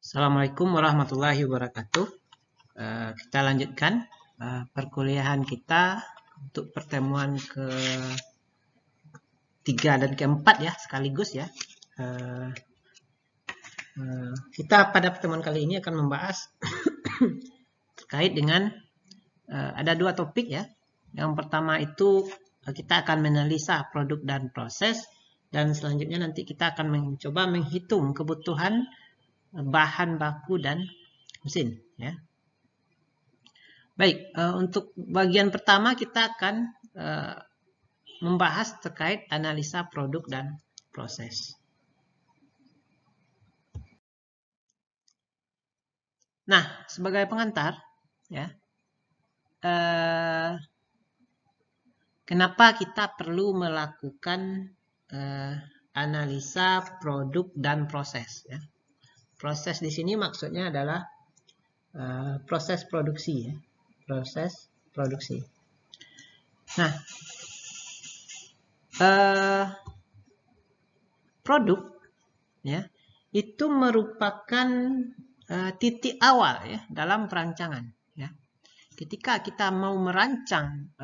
Assalamualaikum warahmatullahi wabarakatuh. Kita lanjutkan perkuliahan kita untuk pertemuan ke-3 dan ke-4 ya, sekaligus ya. Kita pada pertemuan kali ini akan membahas terkait dengan ada dua topik ya. Yang pertama itu kita akan menganalisa produk dan proses, dan selanjutnya nanti kita akan mencoba menghitung kebutuhan bahan baku dan mesin ya. Baik, untuk bagian pertama kita akan membahas terkait analisa produk dan proses. Nah, sebagai pengantar ya, kenapa kita perlu melakukan analisa produk dan proses ya. Proses di sini maksudnya adalah proses produksi ya. Proses produksi. Nah, produk ya itu merupakan titik awal ya dalam perancangan ya. Ketika kita mau merancang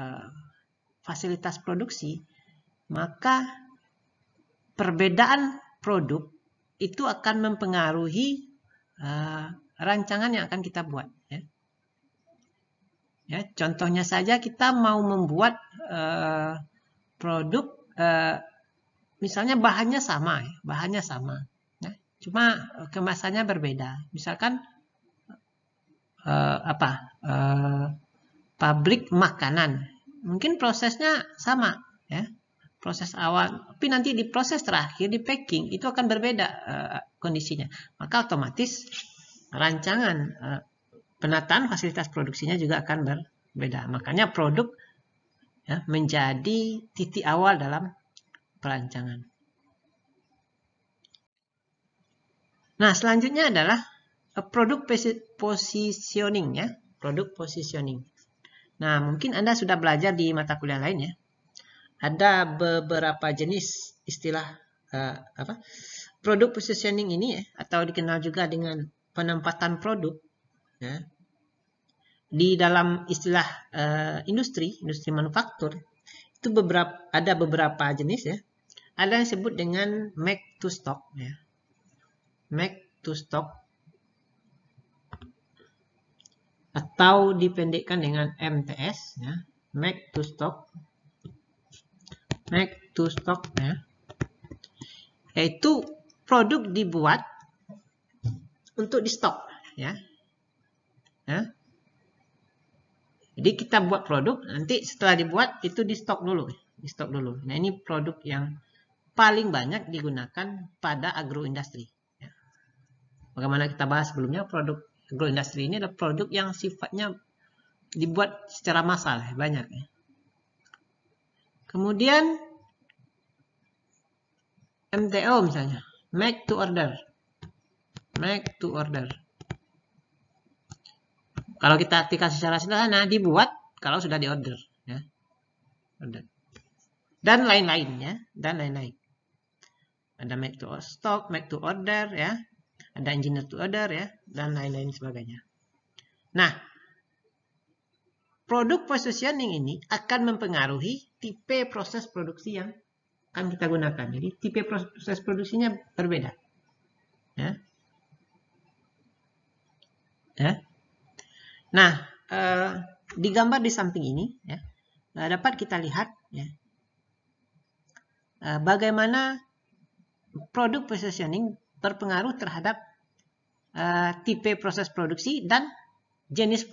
fasilitas produksi, maka perbedaan produk itu akan mempengaruhi rancangan yang akan kita buat ya. Ya, contohnya saja kita mau membuat produk misalnya bahannya sama ya, ya. Cuma kemasannya berbeda. Misalkan pabrik makanan, mungkin prosesnya sama ya. Proses awal, tapi nanti di proses terakhir di packing itu akan berbeda kondisinya. Maka otomatis rancangan penataan fasilitas produksinya juga akan berbeda. Makanya produk ya, menjadi titik awal dalam perancangan. Nah, selanjutnya adalah produk positioning ya, produk positioning. Nah, mungkin Anda sudah belajar di mata kuliah lain ya. Ada beberapa jenis istilah produk positioning ini ya, atau dikenal juga dengan penempatan produk ya. Di dalam istilah industri manufaktur itu ada beberapa jenis ya. Ada yang disebut dengan make to stock ya. Make to stock atau dipendekkan dengan MTS ya. Make to stock. Make to stock ya. Yaitu produk dibuat untuk di stok ya. Ya. Jadi kita buat produk, nanti setelah dibuat itu di stok dulu. Nah, ini produk yang paling banyak digunakan pada agroindustri. Ya. Bagaimana kita bahas sebelumnya, produk agroindustri ini adalah produk yang sifatnya dibuat secara massal, banyak. Ya. Kemudian MTO misalnya, make to order. Make to order. Kalau kita artikan secara sederhana, dibuat kalau sudah diorder ya. Dan lain-lainnya, dan lain-lain. Ada make to stock, make to order ya. Ada engineer to order ya, dan lain-lain sebagainya. Nah, produk positioning ini akan mempengaruhi tipe proses produksi yang akan kita gunakan. Jadi tipe proses produksinya berbeda. Ya. Ya. Nah, di gambar di samping ini ya, dapat kita lihat ya, bagaimana produk positioning berpengaruh terhadap tipe proses produksi dan jenis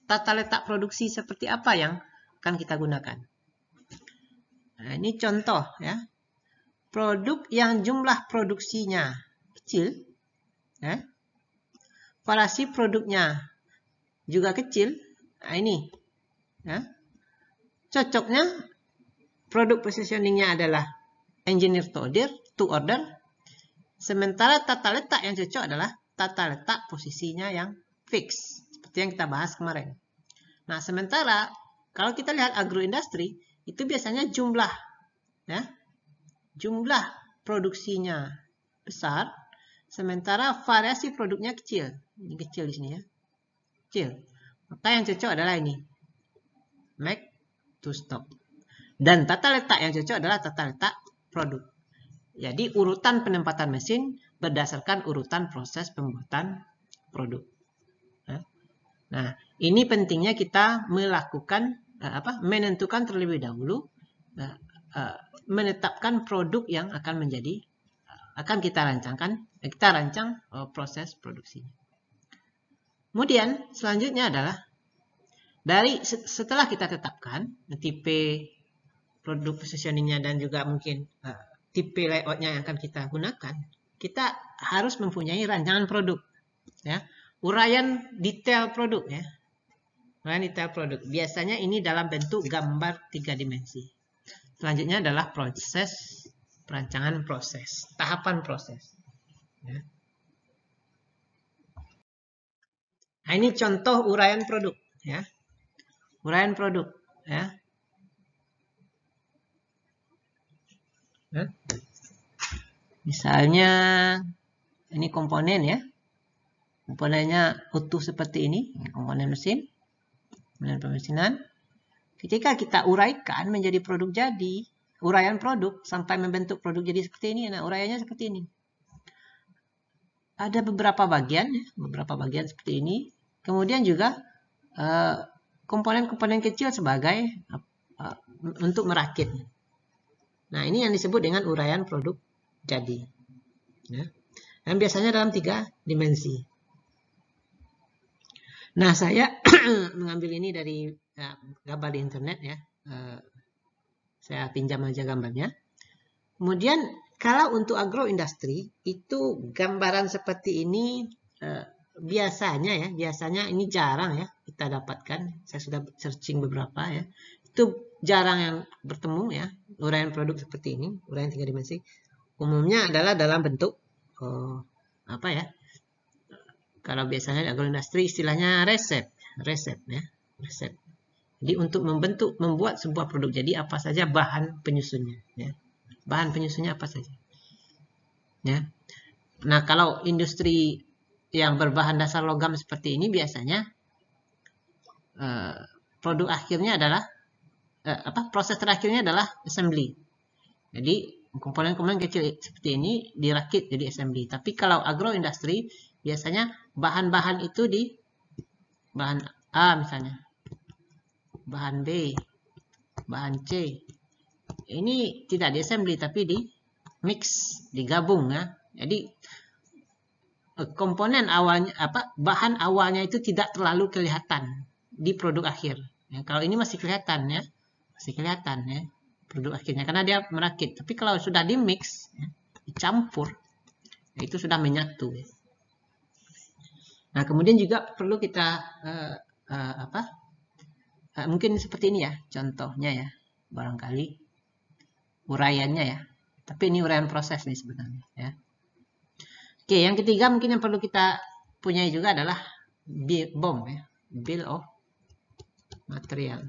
tata letak produksi seperti apa yang akan kita gunakan. Nah, ini contoh ya. Produk yang jumlah produksinya kecil ya. Variasi produknya juga kecil. Nah, ini ya. Cocoknya produk positioningnya adalah engineer to order. Sementara tata letak yang cocok adalah tata letak posisinya yang fix, seperti yang kita bahas kemarin. Nah, sementara kalau kita lihat agroindustri, itu biasanya jumlah produksinya besar, sementara variasi produknya kecil. Ini kecil di sini ya. Kecil. Maka yang cocok adalah ini. Make to stock. Dan tata letak yang cocok adalah tata letak produk. Jadi urutan penempatan mesin berdasarkan urutan proses pembuatan produk. Nah, ini pentingnya kita melakukan menentukan terlebih dahulu, menetapkan produk yang akan kita rancang proses produksinya. Kemudian selanjutnya adalah setelah kita tetapkan tipe produk positioningnya dan juga mungkin tipe layoutnya yang akan kita gunakan, kita harus mempunyai rancangan produk, ya, uraian detail produk, ya, uraian detail produk. Biasanya ini dalam bentuk gambar 3 dimensi. Selanjutnya adalah proses perancangan proses, tahapan proses. Ya. Nah, ini contoh uraian produk, ya, uraian produk, ya. Misalnya ini komponen, ya, komponennya utuh seperti ini, komponen mesin, komponen pemesinan. Ketika kita uraikan menjadi produk jadi, uraian produk sampai membentuk produk jadi seperti ini. Nah, uraiannya seperti ini. Ada beberapa bagian, ya, beberapa bagian seperti ini. Kemudian juga komponen-komponen kecil sebagai untuk merakit. Nah, ini yang disebut dengan uraian produk jadi. Ya. Dan biasanya dalam 3 dimensi. Nah, saya mengambil ini dari gambar di internet, ya. Saya pinjam aja gambarnya. Kemudian kalau untuk agroindustri itu gambaran seperti ini biasanya ini jarang, ya, kita dapatkan. Saya sudah searching beberapa, ya. Itu jarang yang bertemu, ya, uraian produk seperti ini, uraian 3 dimensi. Umumnya adalah dalam bentuk kalau biasanya di agroindustri istilahnya resep, ya, resep. Jadi untuk membuat sebuah produk jadi apa saja bahan penyusunnya, ya. Bahan penyusunnya apa saja. Ya. Nah, kalau industri yang berbahan dasar logam seperti ini biasanya produk akhirnya adalah proses terakhirnya adalah assembly. Jadi komponen-komponen kecil seperti ini dirakit jadi assembly. Tapi kalau agroindustri biasanya bahan-bahan itu di bahan A misalnya, bahan B, bahan C. Ini tidak di assembly tapi di mix, digabung, ya. Jadi komponen awalnya bahan awalnya itu tidak terlalu kelihatan di produk akhir. Ya, kalau ini masih kelihatan, ya. Masih kelihatan, ya, produk akhirnya karena dia merakit. Tapi kalau sudah di mix, ya, dicampur, ya, itu sudah menyatu, ya. Nah, kemudian juga perlu kita mungkin seperti ini, ya, contohnya, ya, barangkali uraiannya, ya. Tapi ini uraian proses nih sebenarnya, ya. Oke, yang ketiga mungkin yang perlu kita punyai juga adalah BOM, ya, Bill of Material.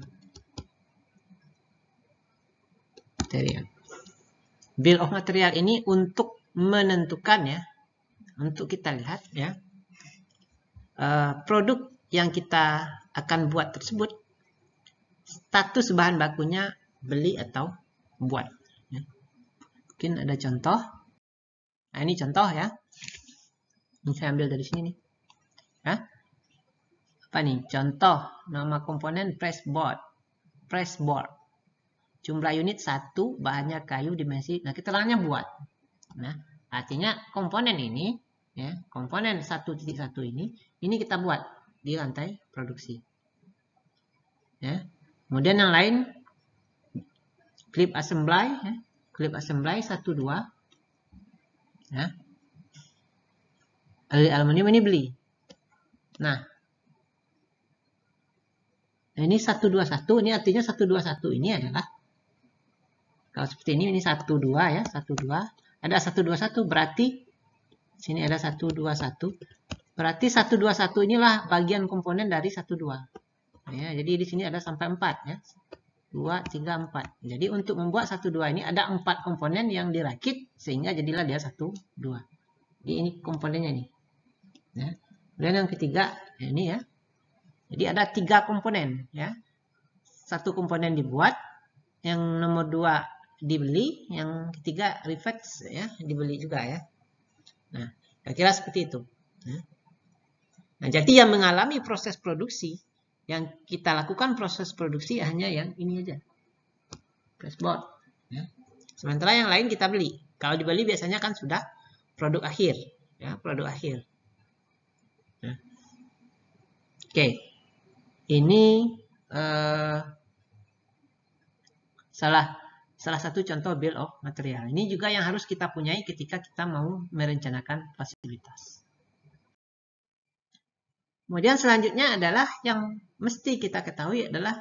Bill of Material ini untuk menentukan, ya, untuk kita lihat, ya, produk yang kita akan buat tersebut status bahan bakunya beli atau buat, ya. Mungkin ada contoh. Nah, ini contoh, ya. Ini saya ambil dari sini nih, ya. Apa nih? Contoh nama komponen pressboard. Jumlah unit 1, bahannya kayu, dimensi. Nah, keterangannya buat. Nah, artinya komponen ini, ya, komponen 1.1 ini kita buat di lantai produksi. Ya. Kemudian yang lain clip assembly, ya. Clip assembly 1-2. Ya. Aluminium ini beli. Nah, ini 121, ini artinya 121 ini adalah kalau seperti ini 12, ya, 12. Ada 121 berarti sini ada 121. Berarti 121 inilah bagian komponen dari 12. Ya, jadi di sini ada sampai 4, ya. 2, 3, 4. Jadi untuk membuat 12 ini ada 4 komponen yang dirakit sehingga jadilah dia 12. Ini komponennya nih. Ya. Kemudian yang ketiga ini ya. Jadi ada 3 komponen ya. 1 komponen dibuat, yang nomor 2 dibeli, yang ketiga reflex ya, dibeli juga ya. Nah, kira-kira seperti itu. Nah, jadi yang mengalami proses produksi, yang kita lakukan proses produksi hanya yang ini aja, flashboard. Ya. Sementara yang lain kita beli. Kalau dibeli biasanya kan sudah produk akhir, ya, produk akhir. Nah. Oke, ini salah satu contoh bill of material. Ini juga yang harus kita punyai ketika kita mau merencanakan fasilitas. Kemudian selanjutnya adalah yang mesti kita ketahui adalah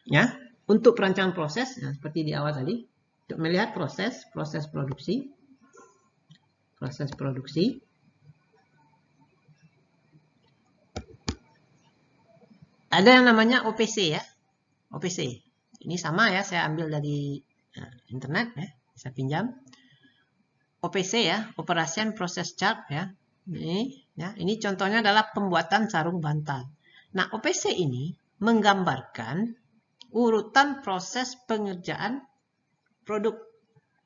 ya, untuk perancangan proses, ya, seperti di awal tadi, untuk melihat proses produksi, ada yang namanya OPC ya, OPC. Ini sama ya, saya ambil dari internet ya, saya pinjam. OPC ya, Operation Process Chart ya. Ini contohnya adalah pembuatan sarung bantal. Nah, OPC ini menggambarkan urutan proses pengerjaan produk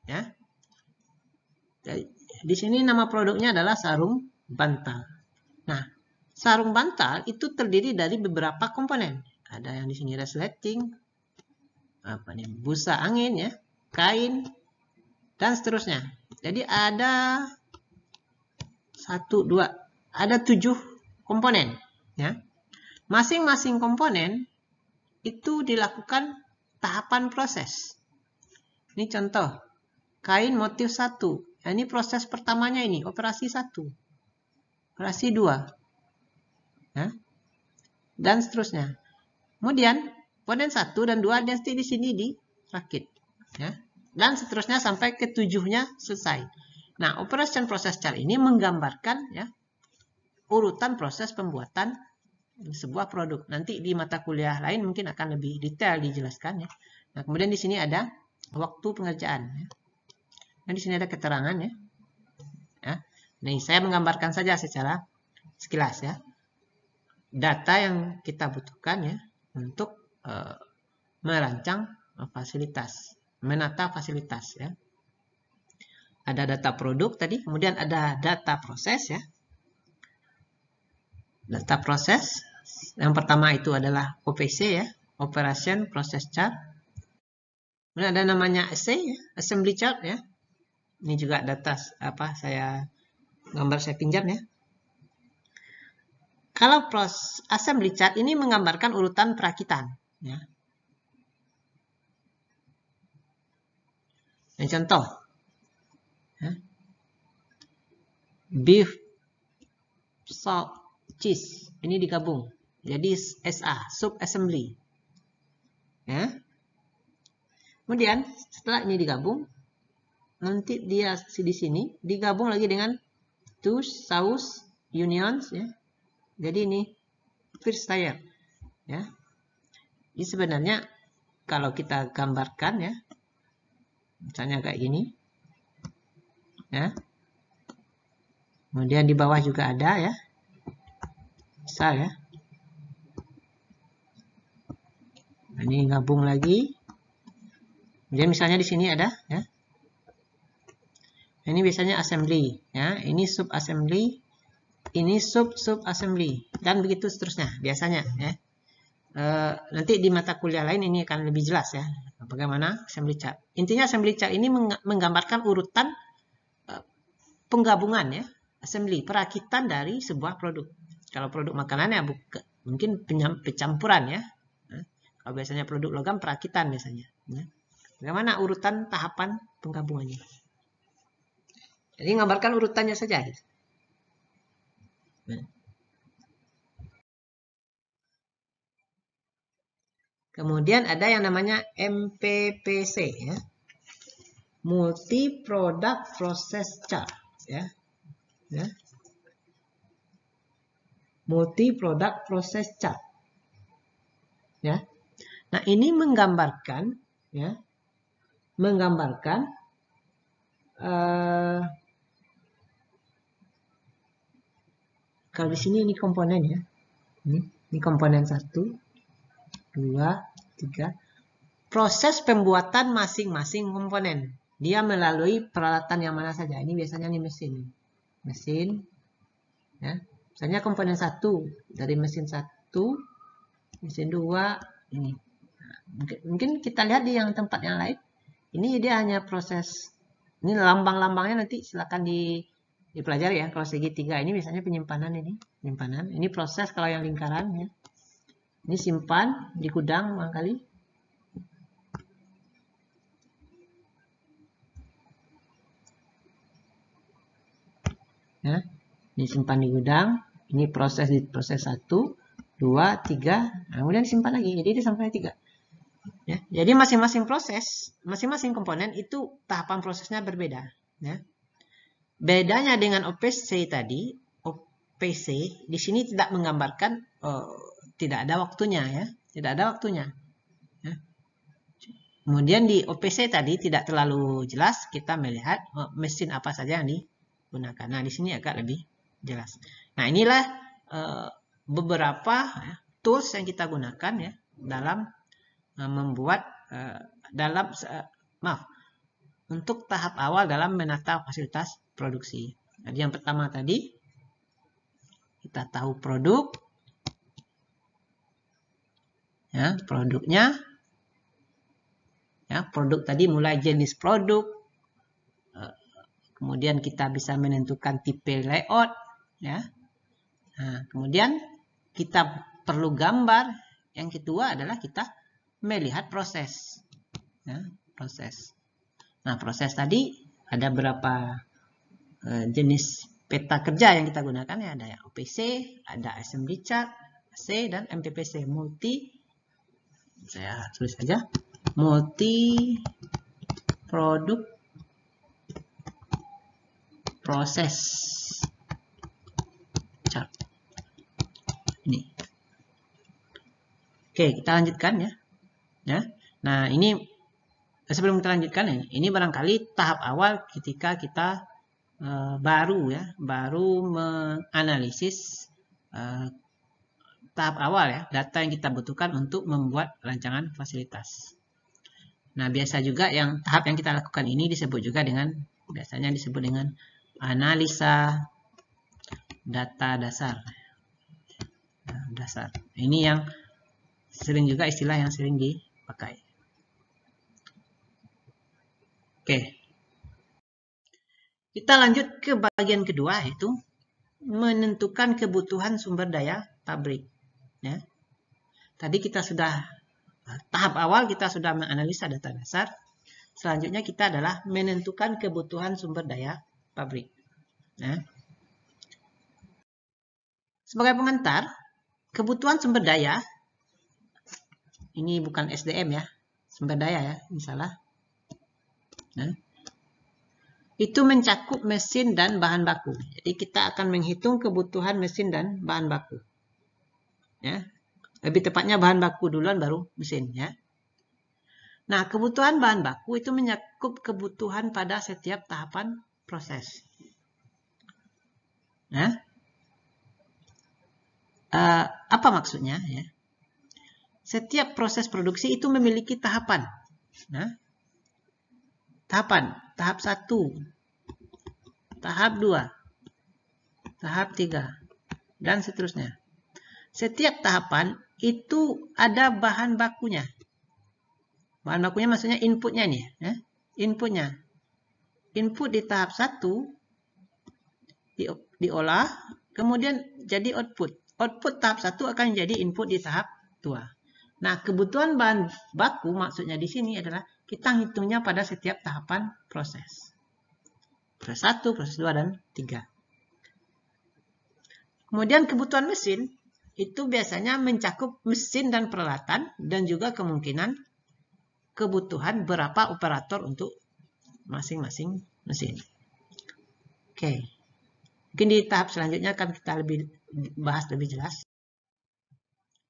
ya. Di sini nama produknya adalah sarung bantal. Nah, sarung bantal itu terdiri dari beberapa komponen. Ada yang di sini resleting, busa angin ya, kain, dan seterusnya. Jadi ada 7 komponen ya. Masing-masing komponen itu dilakukan tahapan proses. Ini contoh, kain motif 1. Nah, ini proses pertamanya ini, operasi 1. Operasi 2. Ya. Dan seterusnya. Kemudian, komponen 1 dan 2 nanti di sini dirakit. Ya. Dan seterusnya sampai ke 7-nya selesai. Nah, operation process chart ini menggambarkan ya, urutan proses pembuatan sebuah produk. Nanti di mata kuliah lain mungkin akan lebih detail dijelaskan ya. Nah, kemudian di sini ada waktu pengerjaan ya. Nah, di sini ada keterangan ya. Nih, saya menggambarkan saja secara sekilas ya. Data yang kita butuhkan ya untuk merancang fasilitas, menata fasilitas ya. Ada data produk tadi, kemudian ada data proses ya. Data proses, yang pertama itu adalah OPC ya, Operation Process Chart. Kemudian ada namanya assay ya, Assembly Chart ya. Ini juga data saya pinjam ya. Kalau Assembly Chart ini menggambarkan urutan perakitan ya. Yang contoh ya. Beef, salt, cheese ini digabung jadi SA, sub assembly ya. Kemudian setelah ini digabung, nanti dia di sini digabung lagi dengan two sauce unions ya. Jadi ini first layer ya. Ini sebenarnya kalau kita gambarkan ya, misalnya kayak gini ya. Kemudian di bawah juga ada ya, besar ya. Nah, ini gabung lagi. Kemudian misalnya di sini ada ya. Ini biasanya assembly ya. Ini sub assembly, ini sub assembly dan begitu seterusnya biasanya ya. Nanti di mata kuliah lain ini akan lebih jelas ya bagaimana assembly chart. Intinya assembly chart ini menggambarkan urutan penggabungan ya, assembly, perakitan dari sebuah produk. Kalau produk makanan ya mungkin pencampuran ya. Kalau biasanya produk logam perakitan biasanya. Ya. Bagaimana urutan tahapan penggabungannya. Jadi menggambarkan urutannya saja. Gitu. Nah. Kemudian ada yang namanya MPPC ya. Multi Product Process Chart ya. Ya. Multi Product Process Chart. Ya. Nah, ini menggambarkan ya. Menggambarkan eh, kalau di sini ini komponen ya. Ini komponen 1, 2, 3. Proses pembuatan masing-masing komponen. Dia melalui peralatan yang mana saja. Ini biasanya nih mesin. Mesin. Ya. Misalnya komponen 1 dari mesin 1, mesin 2 ini. Mungkin kita lihat di yang tempat yang lain. Ini dia hanya proses. Ini lambang-lambangnya nanti silakan dipelajari ya. Kalau segitiga ini biasanya penyimpanan ini. Penyimpanan. Ini proses kalau yang lingkaran ya. Ini simpan di gudang barangkali. Ya. Ini simpan di gudang. Ini proses di proses 1, 2, 3. Nah, kemudian disimpan lagi. Jadi ini sampai 3. Ya. Jadi masing-masing proses, masing-masing komponen itu tahapan prosesnya berbeda. Ya. Bedanya dengan OPC tadi, OPC di sini tidak menggambarkan, tidak ada waktunya ya, tidak ada waktunya. Ya. Kemudian di OPC tadi tidak terlalu jelas, kita melihat mesin apa saja yang digunakan. Nah di sini agak lebih jelas. Nah inilah beberapa tools yang kita gunakan ya dalam membuat untuk tahap awal dalam menata fasilitas produksi. Jadi yang pertama tadi kita tahu produk, ya produknya, ya produk tadi mulai jenis produk, kemudian kita bisa menentukan tipe layout, ya. Nah, kemudian kita perlu gambar. Yang kedua adalah kita melihat proses, ya, proses. Nah, proses tadi ada berapa jenis peta kerja yang kita gunakan ya. Ada yang OPC, ada assembly chart, AC dan MPPC. Saya tulis saja, multi product process chart. Ini. Oke, kita lanjutkan ya. Ya. Nah, ini sebelum kita lanjutkan ini barangkali tahap awal ketika kita baru menganalisis tahap awal ya, data yang kita butuhkan untuk membuat rancangan fasilitas. Nah, biasa juga yang tahap yang kita lakukan ini biasanya disebut dengan analisa data dasar. Nah, dasar. Ini yang sering juga istilah yang sering dipakai. Oke. Kita lanjut ke bagian kedua, yaitu menentukan kebutuhan sumber daya pabrik. Ya. Tadi kita sudah tahap awal kita sudah menganalisa data dasar. Selanjutnya kita adalah menentukan kebutuhan sumber daya pabrik. Ya. Sebagai pengantar, kebutuhan sumber daya ini bukan SDM ya, sumber daya ya, misalnya. Nah, itu mencakup mesin dan bahan baku. Jadi kita akan menghitung kebutuhan mesin dan bahan baku. Ya. Lebih tepatnya bahan baku duluan baru mesin ya. Nah, kebutuhan bahan baku itu mencakup kebutuhan pada setiap tahapan proses. Nah, apa maksudnya ya? Setiap proses produksi itu memiliki tahapan. Nah, tahap 1, tahap 2, tahap 3, dan seterusnya. Setiap tahapan itu ada bahan bakunya. Bahan bakunya maksudnya inputnya nih. Ya. Inputnya. Input di tahap 1 diolah, kemudian jadi output. Output tahap 1 akan jadi input di tahap 2. Nah, kebutuhan bahan baku maksudnya di sini adalah kita hitungnya pada setiap tahapan proses. Proses 1, proses 2, dan 3. Kemudian kebutuhan mesin itu biasanya mencakup mesin dan peralatan dan juga kemungkinan kebutuhan berapa operator untuk masing-masing mesin. Oke. Mungkin di tahap selanjutnya akan kita bahas lebih jelas.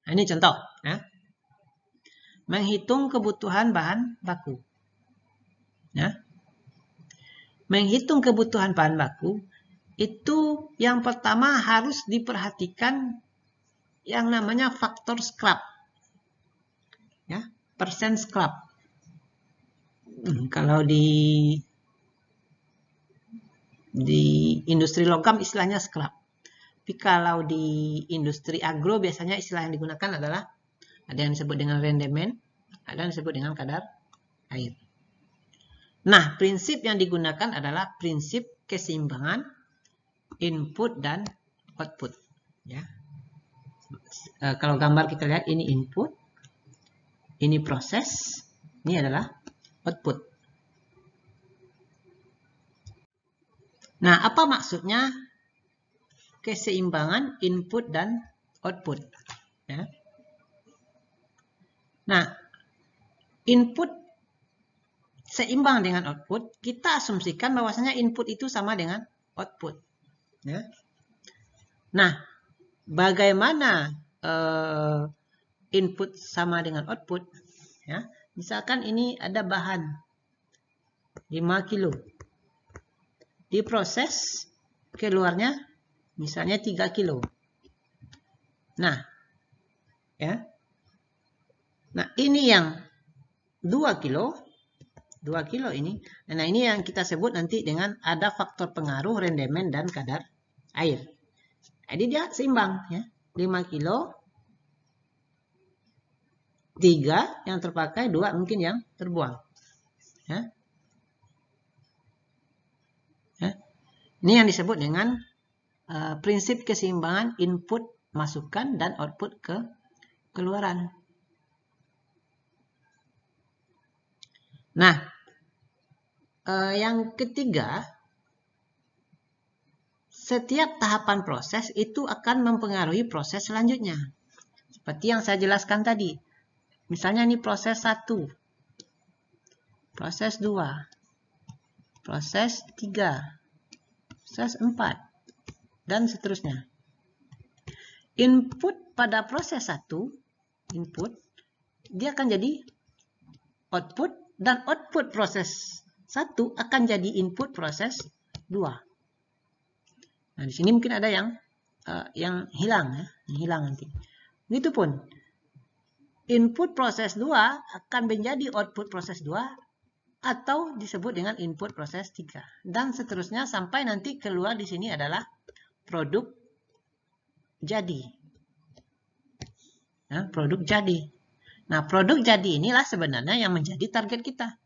Nah, ini contoh ya. Menghitung kebutuhan bahan baku. Ya. menghitung kebutuhan bahan baku, itu yang pertama harus diperhatikan yang namanya faktor scrap. Ya, persen scrap. Kalau di industri logam istilahnya scrap. Tapi kalau di industri agro biasanya istilah yang digunakan adalah ada yang disebut dengan rendemen, ada yang disebut dengan kadar air. Nah, prinsip yang digunakan adalah prinsip keseimbangan input dan output. Ya. Kalau gambar kita lihat ini input, ini proses, ini adalah output. Nah, apa maksudnya keseimbangan input dan output? Ya. Nah, input seimbang dengan output, kita asumsikan bahwasanya input itu sama dengan output. Ya. Nah, bagaimana input sama dengan output? Ya. Misalkan ini ada bahan 5 kilo. Diproses, keluarnya misalnya 3 kilo. Nah, ya. Nah, ini yang 2 kilo. 2 kilo ini. Nah, ini yang kita sebut nanti dengan ada faktor pengaruh rendemen dan kadar air. Jadi dia seimbang. Ya. 5 kilo. 3 yang terpakai, 2 mungkin yang terbuang. Ya. Ya. Ini yang disebut dengan prinsip keseimbangan input masukan dan output ke keluaran. Nah, yang ketiga, setiap tahapan proses itu akan mempengaruhi proses selanjutnya. Seperti yang saya jelaskan tadi. Misalnya ini proses 1, proses 2, proses 3, proses 4, dan seterusnya. Input pada proses 1, input, dia akan jadi output, dan output proses 1 akan jadi input proses 2. Nah, di sini mungkin ada yang hilang, ya, yang hilang nanti. Begitupun, input proses 2 akan menjadi output proses 2 atau disebut dengan input proses 3. Dan seterusnya sampai nanti keluar di sini adalah produk jadi. Nah, produk jadi. Nah, produk jadi inilah sebenarnya yang menjadi target kita.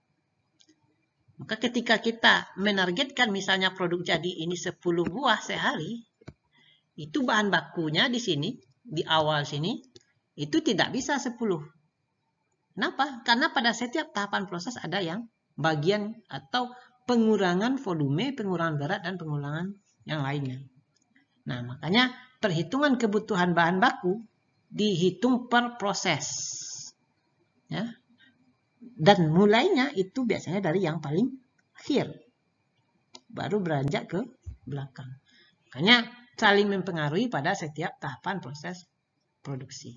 Maka ketika kita menargetkan misalnya produk jadi ini 10 buah sehari, itu bahan bakunya di sini, di awal sini, itu tidak bisa 10. Kenapa? Karena pada setiap tahapan proses ada yang bagian atau pengurangan volume, pengurangan berat, dan pengurangan yang lainnya. Nah, makanya perhitungan kebutuhan bahan baku dihitung per proses. Ya. Dan mulainya itu biasanya dari yang paling akhir. Baru beranjak ke belakang. Makanya saling mempengaruhi pada setiap tahapan proses produksi.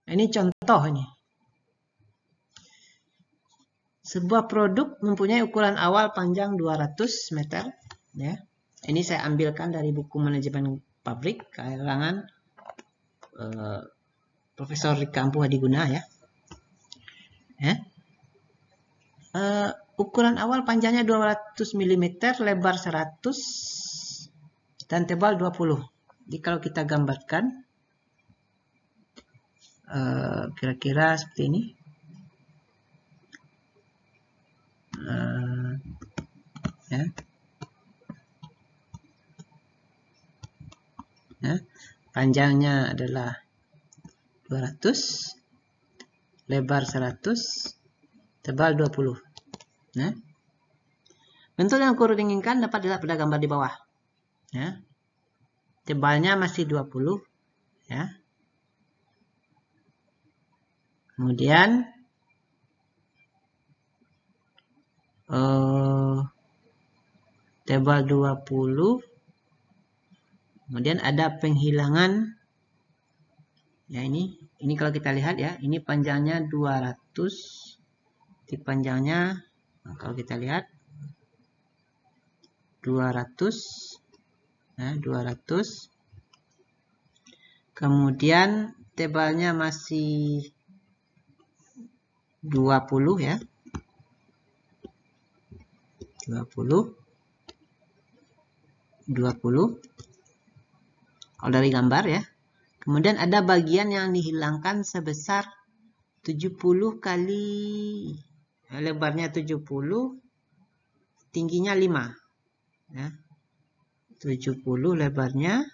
Ini contoh ini. Sebuah produk mempunyai ukuran awal panjang 200 meter. Ya. Ini saya ambilkan dari buku manajemen pabrik karangan Profesor Rika Ampuh Hadiguna, ya. Ukuran awal panjangnya 200 mm, lebar 100 dan tebal 20. Jadi kalau kita gambarkan kira-kira seperti ini. Ya. Ya. Panjangnya adalah 200, lebar 100, tebal 20. Nah, bentuk yang kurang diinginkan dapat dilihat pada gambar di bawah. Ya. Tebalnya masih 20. Ya. Kemudian tebal 20. Kemudian ada penghilangan. Ya, ini kalau kita lihat ya, ini panjangnya 200, titik panjangnya, nah, kalau kita lihat 200, nah, 200. Kemudian tebalnya masih 20 ya. 20. Kalau dari gambar ya. Kemudian ada bagian yang dihilangkan sebesar 70 kali lebarnya 70, tingginya 5 ya. 70 lebarnya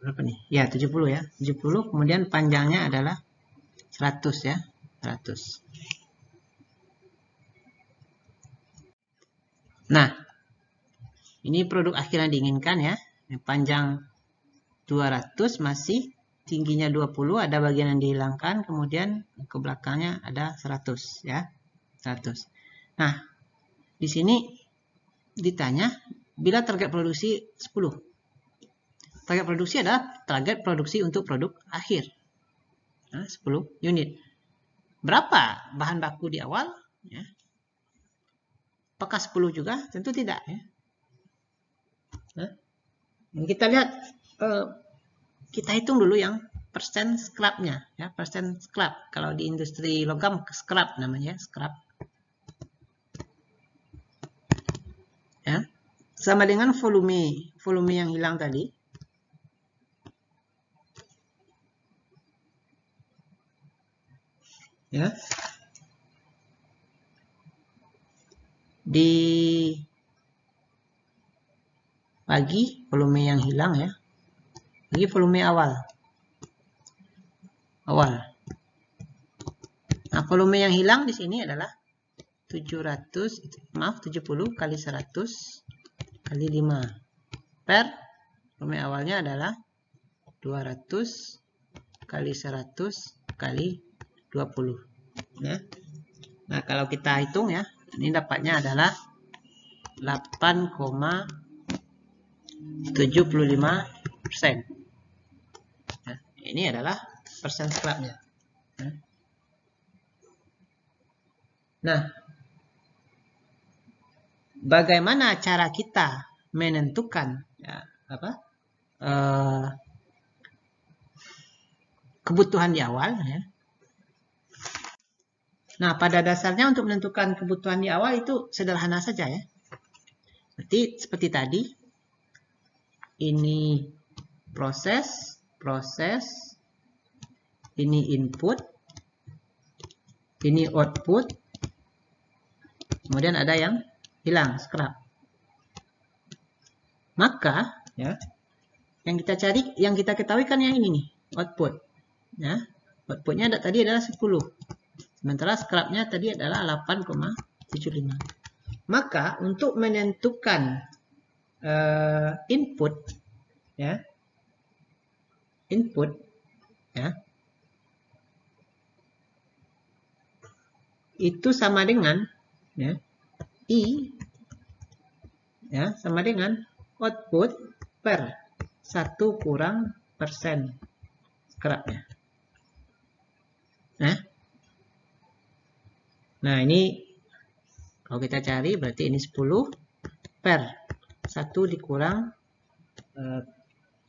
berapa nih? Ya, 70 ya. 70, kemudian panjangnya adalah 100 ya. 100. Nah, ini produk akhir yang diinginkan ya. Panjang 200 masih tingginya 20, ada bagian yang dihilangkan, kemudian ke belakangnya ada 100 ya. 100. Nah, di sini ditanya bila target produksi 10. Target produksi adalah target produksi untuk produk akhir. Nah, 10 unit. Berapa bahan baku di awal? Ya. Apakah 10 juga? Tentu tidak ya. Nah, kita lihat, kita hitung dulu yang persen scrap-nya ya, persen scrap. Kalau di industri logam scrap namanya, scrap. Ya. Sama dengan volume yang hilang tadi. Ya. Bagi volume yang hilang ya. Bagi volume awal. Nah, volume yang hilang di sini adalah 70 kali 100 kali 5 per volume awalnya adalah 200 kali 100 kali 20 ya. Nah, kalau kita hitung ya, ini dapatnya adalah 8,75%. Nah, ini adalah persen scrap-nya. Nah, bagaimana cara kita menentukan ya, kebutuhan di awal ya. Nah, pada dasarnya untuk menentukan kebutuhan di awal itu sederhana saja ya. Seperti tadi, ini proses, ini input, ini output, kemudian ada yang hilang, scrap. Maka ya, yang kita cari, yang kita ketahui kan yang ini nih, output. Ya, outputnya tadi adalah 10. Sementara scrapnya tadi adalah 8,75. Maka untuk menentukan input ya, itu sama dengan ya, I ya, sama dengan output per 1 kurang persen scrapnya. Nah, ini kalau kita cari berarti ini 10 per 1 dikurang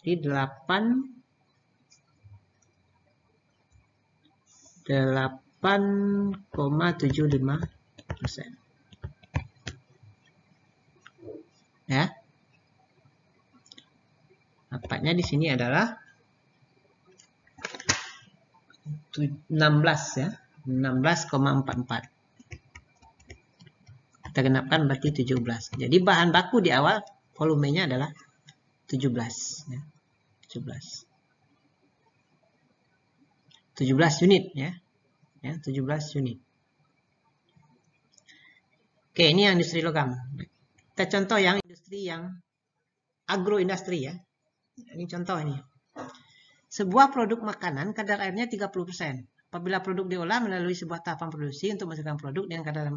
di 8,75%. Ya. Dapatnya di sini adalah 16 ya. 16,44. Kita genapkan berarti 17. Jadi bahan baku di awal volumenya adalah 17 ya. 17 unit ya. Ya, 17 unit. Oke, ini yang industri logam. Kita contoh yang industri yang agroindustri ya. Ini contoh ini. Sebuah produk makanan kadar airnya 30%. Apabila produk diolah melalui sebuah tahapan produksi untuk menghasilkan produk dengan kadar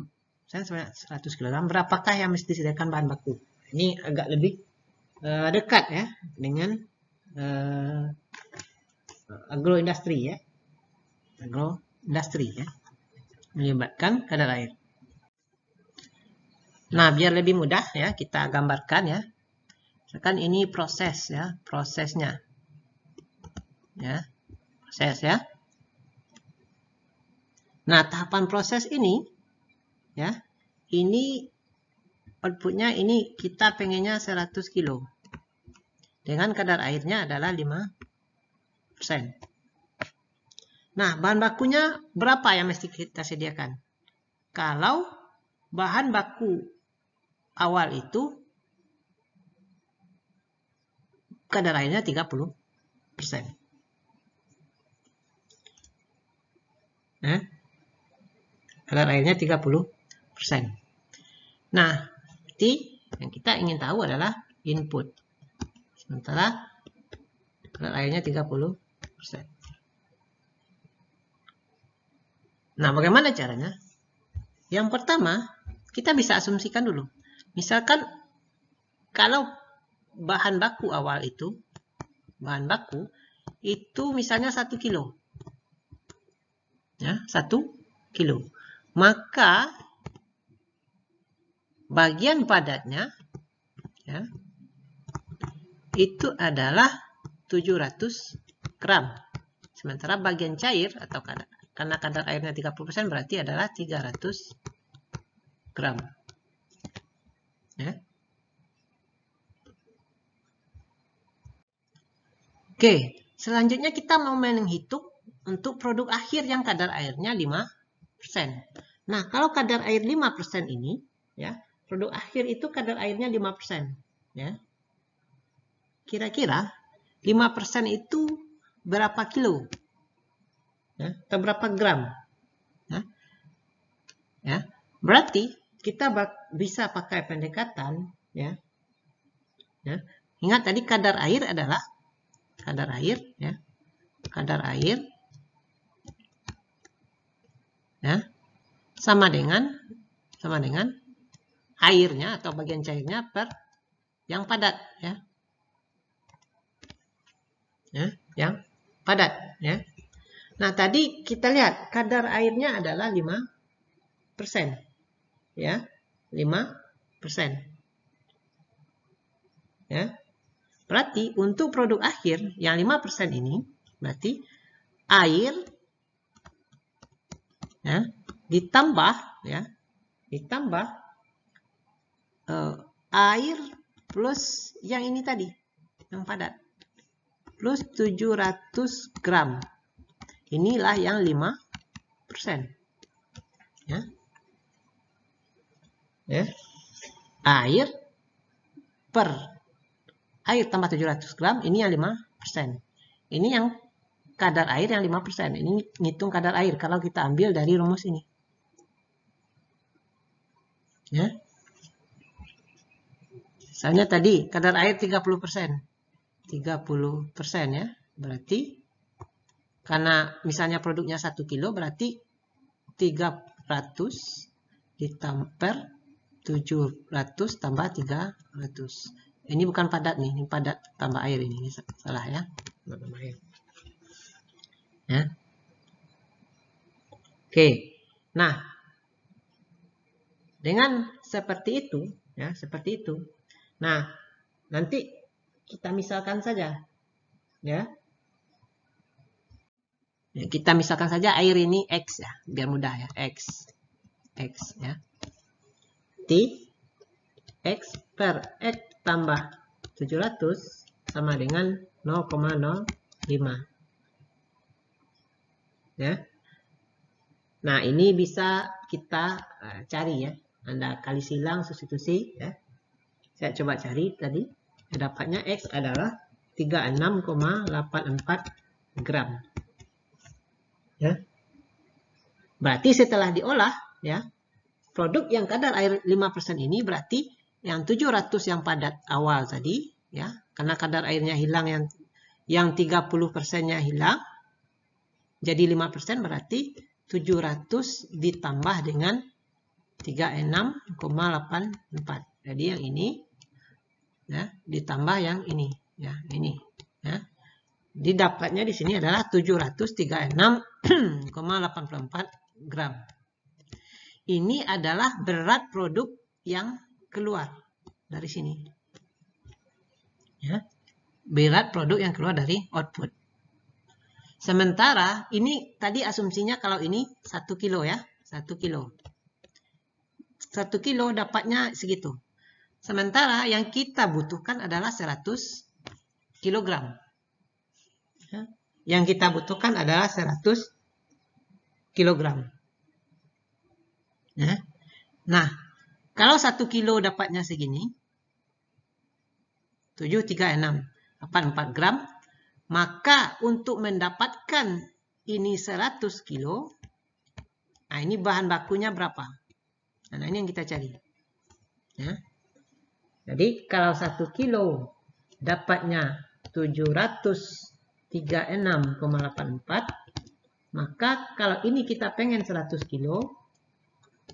sebanyak 100 kg, berapakah yang mesti disediakan bahan baku? Ini agak lebih dekat ya dengan agroindustri ya. industri ya, melibatkan kadar air. Nah, biar lebih mudah ya kita gambarkan ya. Misalkan ini proses ya, prosesnya. Ya, proses ya. Nah, tahapan proses ini ya, ini outputnya ini kita pengennya 100 kilo. Dengan kadar airnya adalah 5%. Nah, bahan bakunya berapa yang mesti kita sediakan? Kalau bahan baku awal itu kadar airnya 30%. Nah, kadar airnya 30%. Nah, berarti yang kita ingin tahu adalah input. Sementara kadar airnya 30%. Nah, bagaimana caranya? Yang pertama, kita bisa asumsikan dulu. Misalkan kalau bahan baku awal itu, bahan baku itu misalnya 1 kilo. Ya, 1 kilo. Maka bagian padatnya ya, itu adalah 700 gram. Sementara bagian cair atau karena kadar airnya 30% berarti adalah 300 gram. Ya. Oke, selanjutnya kita mau menghitung untuk produk akhir yang kadar airnya 5%. Nah, kalau kadar air 5% ini, ya, produk akhir itu kadar airnya 5%. Ya. Kira-kira 5% itu berapa kilo? Ya, atau berapa gram? Ya. Ya. Berarti kita bisa pakai pendekatan ya. Ya. Ingat tadi kadar air adalah kadar air ya. Kadar air ya sama dengan airnya atau bagian cairnya per yang padat ya. Ya, yang padat ya. Nah, tadi kita lihat kadar airnya adalah 5%. Ya, 5%. Ya. Berarti untuk produk akhir yang 5% ini berarti air ya, ditambah air plus yang ini tadi yang padat plus 700 gram. Inilah yang 5%. Ya. Ya. Air tambah 700 gram, ini yang 5%. Ini yang kadar air yang 5%. Ini ngitung kadar air kalau kita ambil dari rumus ini. Ya. Misalnya tadi kadar air 30%. 30% ya. Berarti karena misalnya produknya 1 kilo berarti 300 ditambah 700 tambah 300. Ini bukan padat nih, ini padat tambah air ini salah ya. Tambah air. Ya. Oke. Nah, dengan seperti itu ya, seperti itu. Nah, nanti kita misalkan saja ya. Kita misalkan saja air ini X ya, biar mudah ya, X ya. X per X tambah 700 sama dengan 0,05 ya. Nah, ini bisa kita cari ya. Anda kali silang substitusi ya. Saya coba cari tadi, dapatnya X adalah 36,84 gram. Ya. Berarti setelah diolah ya, produk yang kadar air 5% ini berarti yang 700 yang padat awal tadi ya, karena kadar airnya hilang yang 30%-nya hilang. Jadi 5% berarti 700 ditambah dengan 36,84. Jadi yang ini ya ditambah yang ini ya, ini ya. didapatnya di sini adalah 736,84 gram. Ini adalah berat produk yang keluar dari sini. Ya. Berat produk yang keluar dari output. Sementara ini tadi asumsinya kalau ini 1 kilo ya. 1 kilo. 1 kilo dapatnya segitu. Sementara yang kita butuhkan adalah 100 kilogram. Ya. Yang kita butuhkan adalah 100 kilogram. Ya. Nah, kalau 1 kilo dapatnya segini, 736,84 gram, maka untuk mendapatkan ini 100 kilo, nah ini bahan bakunya berapa? Nah ini yang kita cari. Ya. Jadi kalau 1 kilo dapatnya 736,84, maka kalau ini kita pengen 100 kilo,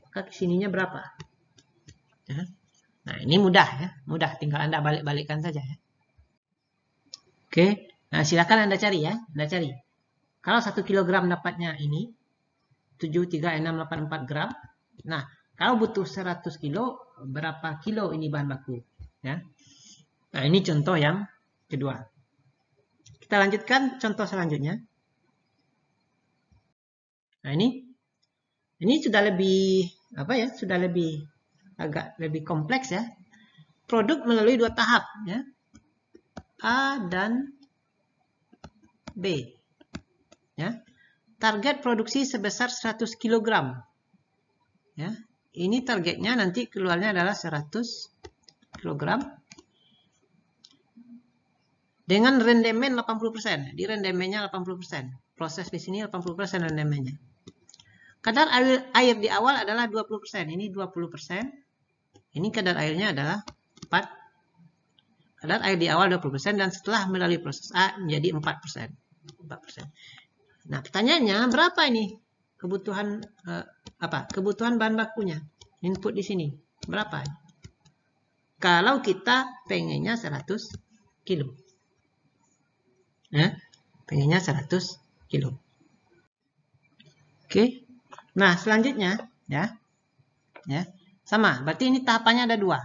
maka kesininya berapa? Ya. Nah ini mudah ya, mudah, tinggal Anda balik-balikkan saja ya. Oke, nah silakan Anda cari ya, Anda cari. Kalau 1 kilogram dapatnya ini 736,84 gram. Nah kalau butuh 100 kilo, berapa kilo ini bahan baku? Ya. Nah ini contoh yang kedua. Kita lanjutkan contoh selanjutnya. Nah ini sudah lebih sudah lebih agak lebih kompleks ya. Produk melalui 2 tahap ya. A dan B. Ya. Target produksi sebesar 100 kg. Ya. Ini targetnya nanti keluarnya adalah 100 kg. Dengan rendemen 80%. Di rendemennya 80%. Proses di sini 80% rendemennya. Kadar air di awal adalah 20%. Ini 20%. Ini kadar airnya adalah 4. Kadar air di awal 20% dan setelah melalui proses A menjadi 4%. 4%. Nah, pertanyaannya berapa ini kebutuhan kebutuhan bahan bakunya? Input di sini berapa? Kalau kita pengennya 100 kilo. Ya, pengennya 100 kilo. Oke. Nah, selanjutnya ya. Sama, berarti ini tahapannya ada 2,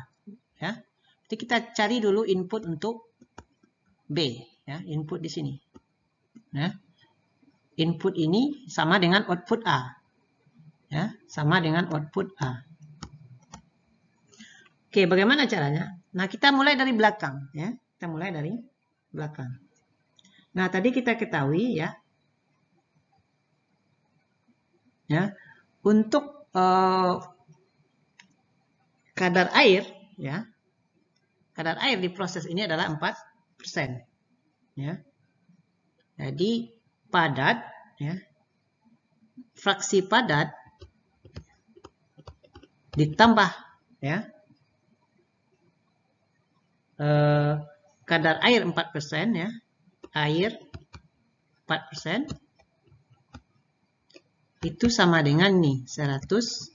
ya. Jadi kita cari dulu input untuk B, ya, input di sini. Ya. Input ini sama dengan output A. Ya, sama dengan output A. Oke, bagaimana caranya? Nah, kita mulai dari belakang, ya. Kita mulai dari belakang. Nah, tadi kita ketahui ya. Ya, untuk kadar air, ya. Kadar air di proses ini adalah 4%. Ya. Jadi padat, ya. Fraksi padat ditambah, ya. Kadar air 4%, ya. Air 4%. Itu sama dengan nih 100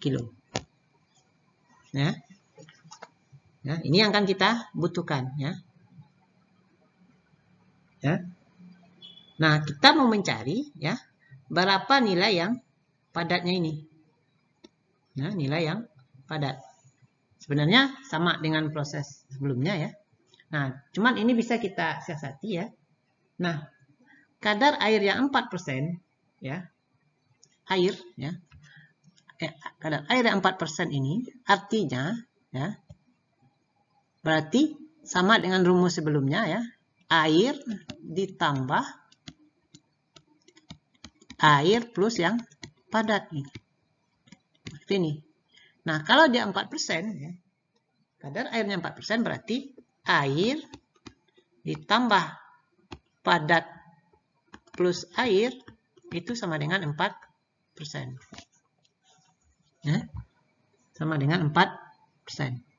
kilo. Ya. Ya, ini yang akan kita butuhkan, ya. Ya. Nah, kita mau mencari ya berapa nilai yang padatnya ini. Nah, nilai yang padat. Sebenarnya sama dengan proses sebelumnya ya. Nah, cuman ini bisa kita siasati ya. Nah, kadar air yang 4% ya. Air ya. Kadar air yang 4% ini artinya ya. Berarti sama dengan rumus sebelumnya ya. Air ditambah air plus yang padat nih. Seperti ini. Nah, kalau dia 4% ya. Kadar airnya 4% berarti air ditambah padat plus air itu sama dengan 4%. Ya. Sama dengan 4%.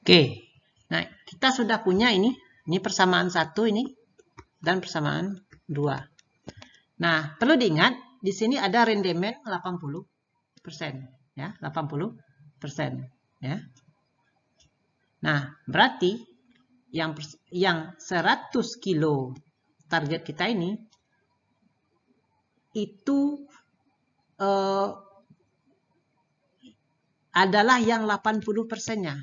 Oke, nah kita sudah punya ini persamaan 1 ini, dan persamaan 2. Nah, perlu diingat di sini ada rendemen 80%, ya, 80%, ya. Nah, berarti yang 100 kilo target kita ini itu adalah yang 80%-nya,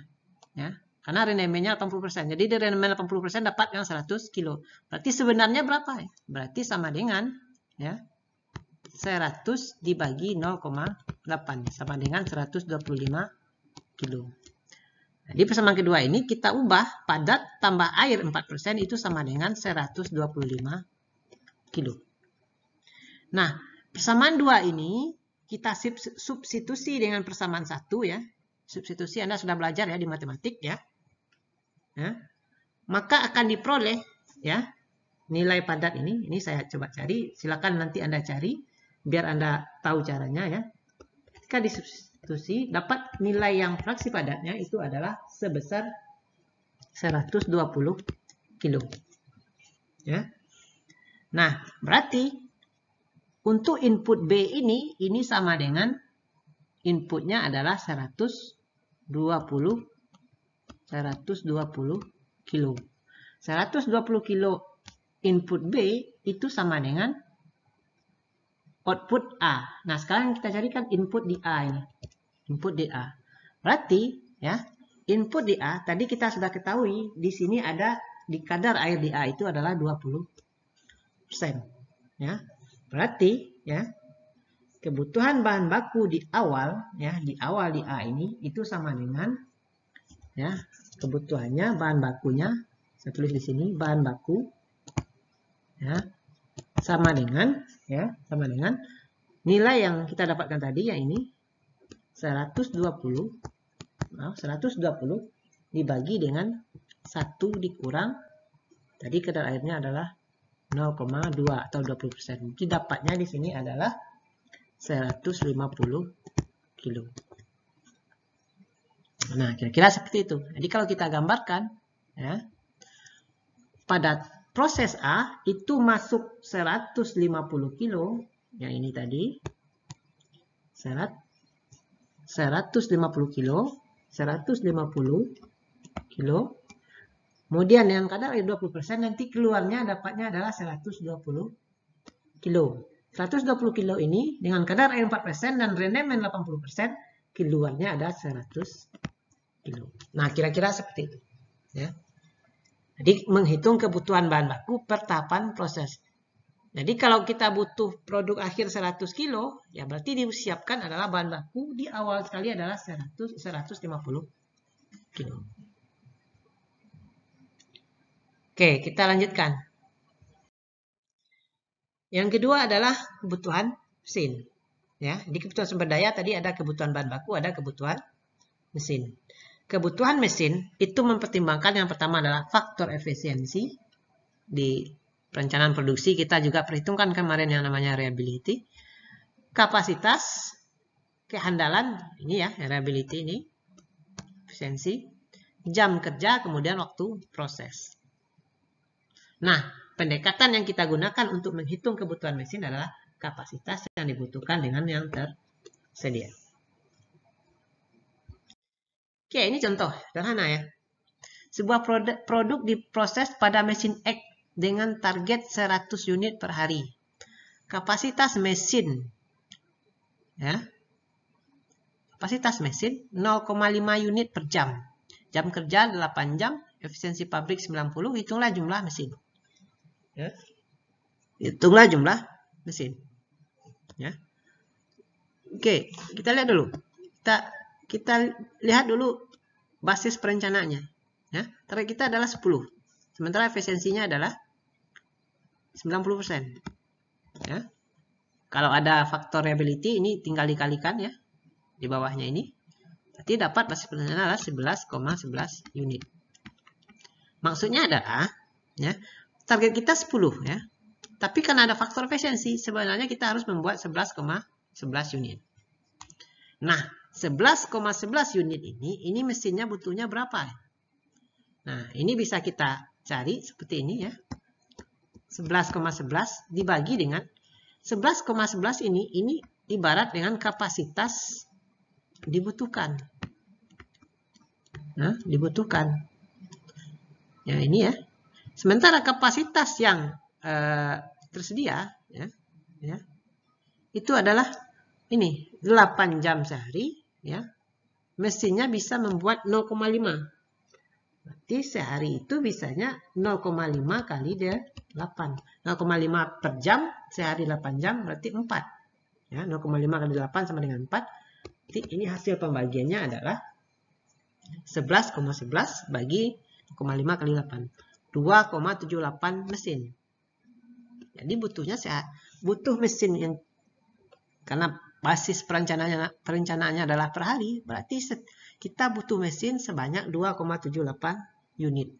ya. Karena rendemennya 80%. Jadi dari rendemen 80% dapat yang 100 kilo. Berarti sebenarnya berapa ya? Berarti sama dengan, ya, 100 dibagi 0,8 sama dengan 125 kilo. Di persamaan kedua ini kita ubah padat tambah air 4% itu sama dengan 125 kilo. Nah, persamaan 2 ini kita substitusi dengan persamaan 1, ya. Substitusi Anda sudah belajar ya di matematik, ya. Maka akan diperoleh, ya, nilai padat ini. Ini saya coba cari, silakan nanti Anda cari biar Anda tahu caranya, ya. Ketika disubstitusi dapat nilai yang fraksi padatnya itu adalah sebesar 120 kilo. Ya. Nah, berarti untuk input B ini sama dengan inputnya adalah 120 kilo. 120 kilo input B itu sama dengan output A. Nah, sekarang kita carikan input di A ini. Input di A. Berarti, ya, input di A tadi kita sudah ketahui di sini ada di kadar air di A itu adalah 20%. Ya. Berarti, ya, kebutuhan bahan baku di awal, ya, di awal di A ini itu sama dengan, ya, kebutuhannya bahan bakunya, saya tulis di sini bahan baku, ya, sama dengan, ya, sama dengan nilai yang kita dapatkan tadi, ya, ini 120 dibagi dengan 1 dikurang tadi kadar airnya adalah 0,2 atau 20%. Jadi dapatnya di sini adalah 150 kilo. Nah, kira-kira seperti itu. Jadi kalau kita gambarkan, ya, pada proses A itu masuk 150 kilo, yang ini tadi 150 kilo, 150 kilo. Kemudian yang kadar air 20% nanti keluarnya dapatnya adalah 120 kilo. 120 kilo ini dengan kadar air 4% dan rendemen 80%, keluarnya ada 100 kilo. Nah, kira-kira seperti itu, ya. Jadi menghitung kebutuhan bahan baku per tahapan proses. Jadi kalau kita butuh produk akhir 100 kilo, ya berarti disiapkan adalah bahan baku di awal sekali adalah 150 kilo. Oke, kita lanjutkan. Yang kedua adalah kebutuhan mesin. Ya, di kebutuhan sumber daya tadi ada kebutuhan bahan baku, ada kebutuhan mesin. Kebutuhan mesin itu mempertimbangkan yang pertama adalah faktor efisiensi. Di perencanaan produksi kita juga perhitungkan kemarin yang namanya reliability. Kapasitas, kehandalan, ini ya, reliability ini, efisiensi, jam kerja, kemudian waktu proses. Nah, pendekatan yang kita gunakan untuk menghitung kebutuhan mesin adalah kapasitas yang dibutuhkan dengan yang tersedia. Oke, ini contoh sederhana ya. Sebuah produk diproses pada mesin X dengan target 100 unit per hari. Kapasitas mesin, ya, kapasitas mesin 0,5 unit per jam. Jam kerja 8 jam, efisiensi pabrik 90, hitunglah jumlah mesin. Ya. Hitunglah jumlah mesin. Ya. Oke, kita lihat dulu. Kita lihat dulu basis perencanaannya. Ya, target kita adalah 10. Sementara efisiensinya adalah 90%. Ya. Kalau ada faktor reliability ini tinggal dikalikan ya. Di bawahnya ini. Berarti dapat basis perencanaannya adalah 11,11 unit. Maksudnya adalah ya, target kita 10 ya. Tapi karena ada faktor efisiensi, sebenarnya kita harus membuat 11,11 unit. Nah, 11,11 unit ini mesinnya butuhnya berapa? Nah, ini bisa kita cari seperti ini ya. 11,11 dibagi dengan 11,11 ini ibarat dengan kapasitas dibutuhkan. Nah, dibutuhkan. Ya, ini ya. Sementara kapasitas yang tersedia ya, itu adalah ini 8 jam sehari ya. Mesinnya bisa membuat 0,5. Berarti sehari itu bisanya 0,5 kali 8. 0,5 per jam, sehari 8 jam berarti 4. Ya, 0,5 kali 8 sama dengan 4. Jadi ini hasil pembagiannya adalah 11,11 bagi 0,5 kali 8. 2,78 mesin. Jadi butuh mesin yang, karena basis perencanaannya adalah per hari, berarti kita butuh mesin sebanyak 2,78 unit.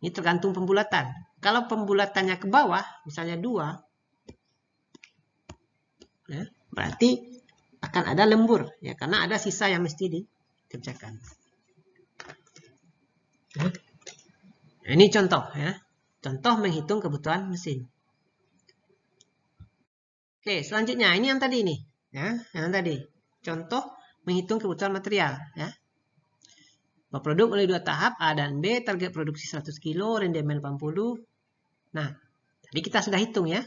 Ini tergantung pembulatan. Kalau pembulatannya ke bawah, misalnya 2, ya, berarti akan ada lembur, ya, karena ada sisa yang mesti dikerjakan. Ya. Ini contoh, ya, contoh menghitung kebutuhan mesin. Oke, selanjutnya ini yang tadi nih, ya, yang tadi contoh menghitung kebutuhan material, ya. Produk oleh 2 tahap A dan B, target produksi 100 kilo, rendemen 80. Nah, tadi kita sudah hitung ya.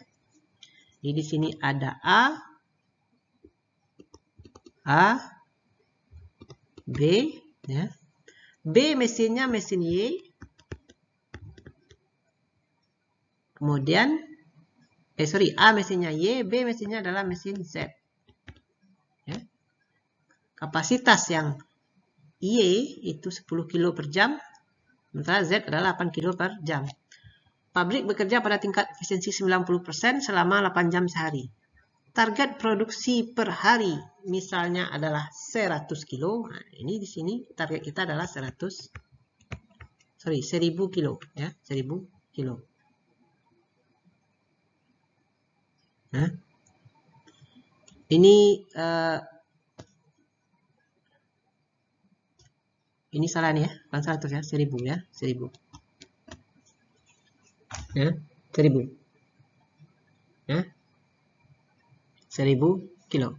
Jadi di sini ada A, B, ya. B mesinnya mesin Y. Kemudian A mesinnya Y, B mesinnya adalah mesin Z. Ya. Kapasitas yang Y itu 10 kilo per jam, sementara Z adalah 8 kilo per jam. Pabrik bekerja pada tingkat efisiensi 90% selama 8 jam sehari. Target produksi per hari misalnya adalah 100 kilo. Nah, ini di sini target kita adalah 1000 kilo, ya, 1000 kilo. Nah, ini salah nih ya, bukan 100 ya, 1000 ya, 1000. Ya, 1000. Ya. 1000 kilo.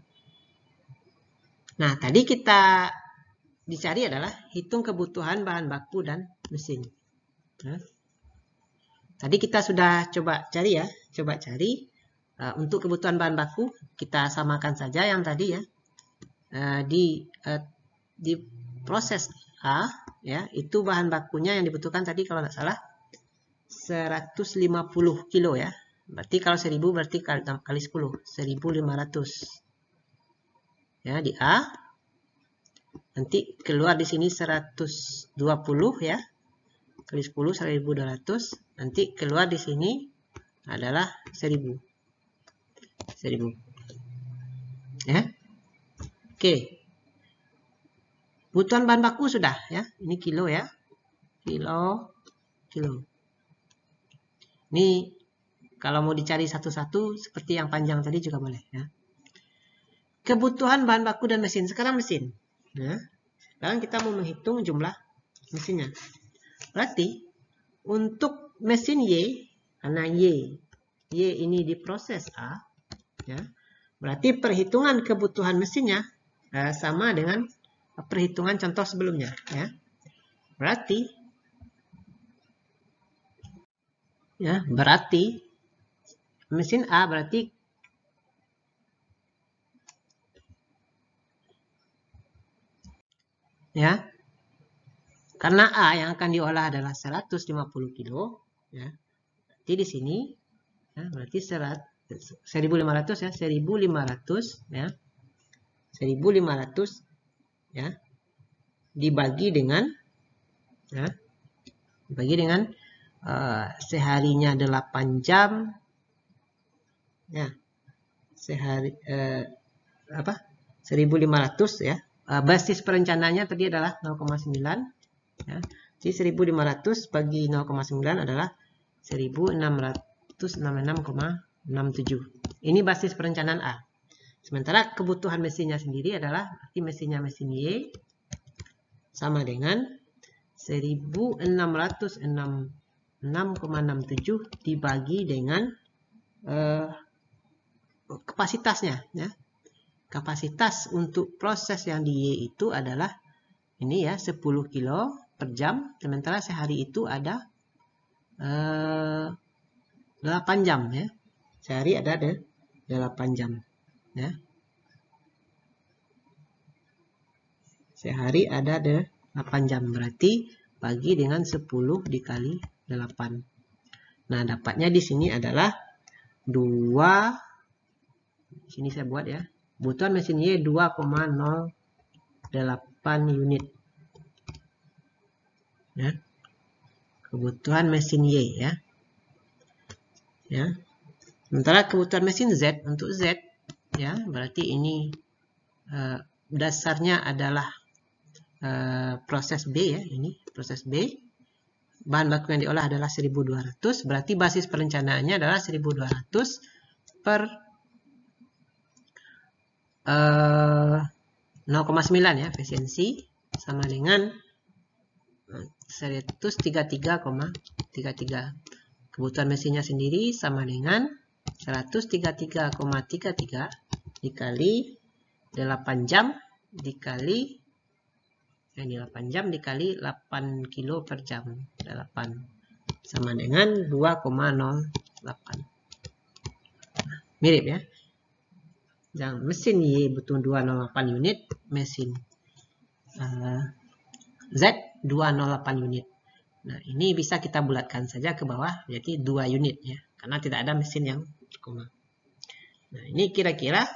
Nah, tadi kita dicari adalah hitung kebutuhan bahan baku dan mesin. Nah, tadi kita sudah coba cari ya, untuk kebutuhan bahan baku kita samakan saja yang tadi ya. Di proses A ya, itu bahan bakunya yang dibutuhkan tadi kalau nggak salah 150 kilo ya. Berarti kalau 1000 berarti kali 10, 1500. Ya, di A. Nanti keluar di sini 120 ya. Kali 10 1200. Nanti keluar di sini adalah 1000. 1000. Ya. Oke. Kebutuhan bahan baku sudah ya. Ini kilo ya. Kilo. Ini kalau mau dicari satu-satu seperti yang panjang tadi juga boleh ya. Kebutuhan bahan baku dan mesin. Sekarang mesin. Nah, sekarang kita mau menghitung jumlah mesinnya. Berarti untuk mesin Y, karena Y ini diproses A, ya, berarti perhitungan kebutuhan mesinnya sama dengan perhitungan contoh sebelumnya. Ya. Berarti mesin A berarti ya, karena A yang akan diolah adalah 150 kilo, ya. Jadi di sini ya, berarti 1500 ya, 1500 ya. 1500 ya dibagi dengan seharinya 8 jam ya. Sehari 1500 ya. Basis perencananya tadi adalah 0,9 ya. Jadi 1500 bagi 0,9 adalah 1666,67. Ini basis perencanaan A. Sementara kebutuhan mesinnya sendiri adalah berarti mesinnya mesin Y sama dengan 1666,67 6,67 dibagi dengan kapasitasnya, ya. Kapasitas untuk proses yang di Y itu adalah ini ya, 10 kilo per jam, sementara sehari itu ada 8 jam ya. Sehari ada 8 jam ya. Sehari ada 8 jam, berarti bagi dengan 10 dikali 8. Nah, dapatnya di sini adalah 2, sini saya buat ya. Kebutuhan mesin Y 2,08 unit. Ya. Kebutuhan mesin Y ya. Ya. Sementara kebutuhan mesin Z, untuk Z ya, berarti ini dasarnya adalah proses B ya, ini proses B. Bahan baku yang diolah adalah 1200, berarti basis perencanaannya adalah 1200 per 0,9 ya, efisiensi sama dengan 133,33. Kebutuhan mesinnya sendiri sama dengan 133,33 dikali 8 jam dikali yang di 8 jam dikali 8 kilo per jam, 8 sama dengan 2,08. Mirip ya. Yang mesin Y butuh 208 unit, mesin Z 208 unit. Nah, ini bisa kita bulatkan saja ke bawah, jadi 2 unit ya, karena tidak ada mesin yang koma. Nah, ini kira-kira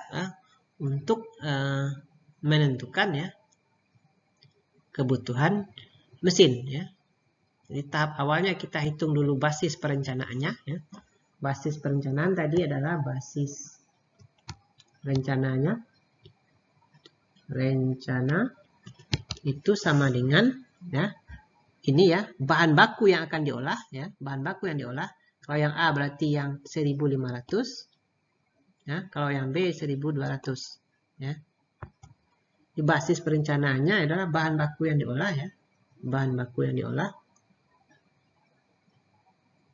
untuk menentukan ya kebutuhan mesin ya. Jadi tahap awalnya kita hitung dulu basis perencanaannya ya. Basis perencanaan tadi adalah basis rencananya. Rencana itu sama dengan ya, ini ya, bahan baku yang akan diolah ya, bahan baku yang diolah. Kalau yang A berarti yang 1500 ya, kalau yang B 1200 ya. Di basis perencanaannya adalah bahan baku yang diolah ya. Bahan baku yang diolah.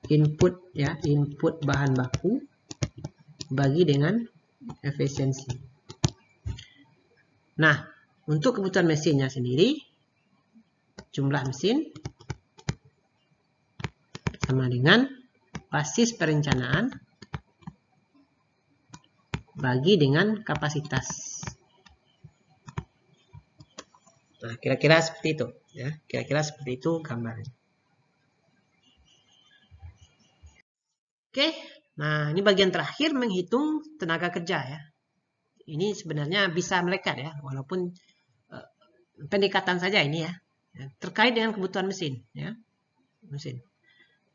Input ya, input bahan baku bagi dengan efisiensi. Nah, untuk kebutuhan mesinnya sendiri, jumlah mesin sama dengan basis perencanaan bagi dengan kapasitas. Nah, kira-kira seperti itu ya. Kira-kira seperti itu gambarnya. Oke, nah ini bagian terakhir menghitung tenaga kerja ya. Ini sebenarnya bisa melekat ya, walaupun pendekatan saja ini ya, terkait dengan kebutuhan mesin ya, mesin.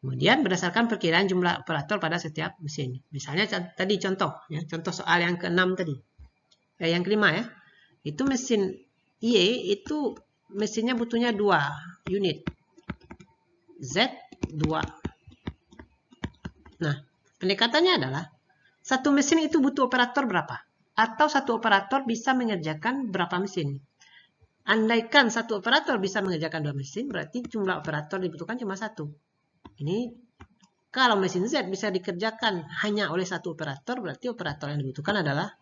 Kemudian berdasarkan perkiraan jumlah operator pada setiap mesin. Misalnya tadi contoh ya, contoh soal yang ke-6 tadi, yang ke-5 ya, itu mesin Y itu mesinnya butuhnya 2 unit, Z 2. Nah, pendekatannya adalah satu mesin itu butuh operator berapa? Atau satu operator bisa mengerjakan berapa mesin? Andaikan satu operator bisa mengerjakan 2 mesin, berarti jumlah operator dibutuhkan cuma 1. Ini kalau mesin Z bisa dikerjakan hanya oleh satu operator, berarti operator yang dibutuhkan adalah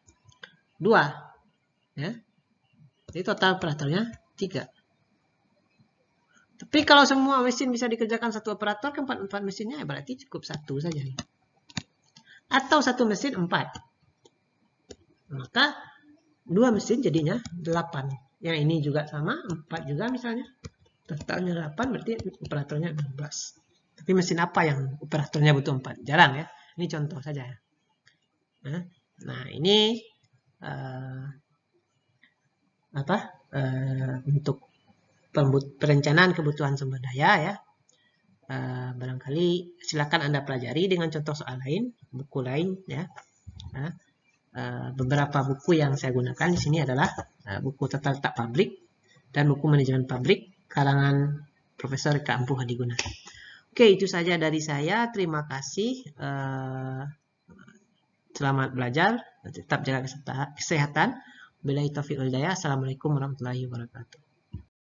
2. Ya. Jadi total operatornya 3. Tapi kalau semua mesin bisa dikerjakan satu operator, keempat mesinnya berarti cukup 1 saja. Atau satu mesin 4. Maka 2 mesin jadinya 8. Yang ini juga sama, 4 juga misalnya. Totalnya 8 berarti operatornya 16. Tapi mesin apa yang operatornya butuh 4? Jarang ya. Ini contoh saja ya. Nah, ini untuk perencanaan kebutuhan sumber daya ya. Barangkali silakan Anda pelajari dengan contoh soal lain, buku lain ya. Beberapa buku yang saya gunakan di sini adalah buku Tata Letak Pabrik dan buku Manajemen Pabrik karangan Profesor Eka Empu Hadiguna. Oke, itu saja dari saya. Terima kasih. Selamat belajar. Tetap jaga kesehatan. Billahi taufiq wal hidayah. Assalamualaikum warahmatullahi wabarakatuh.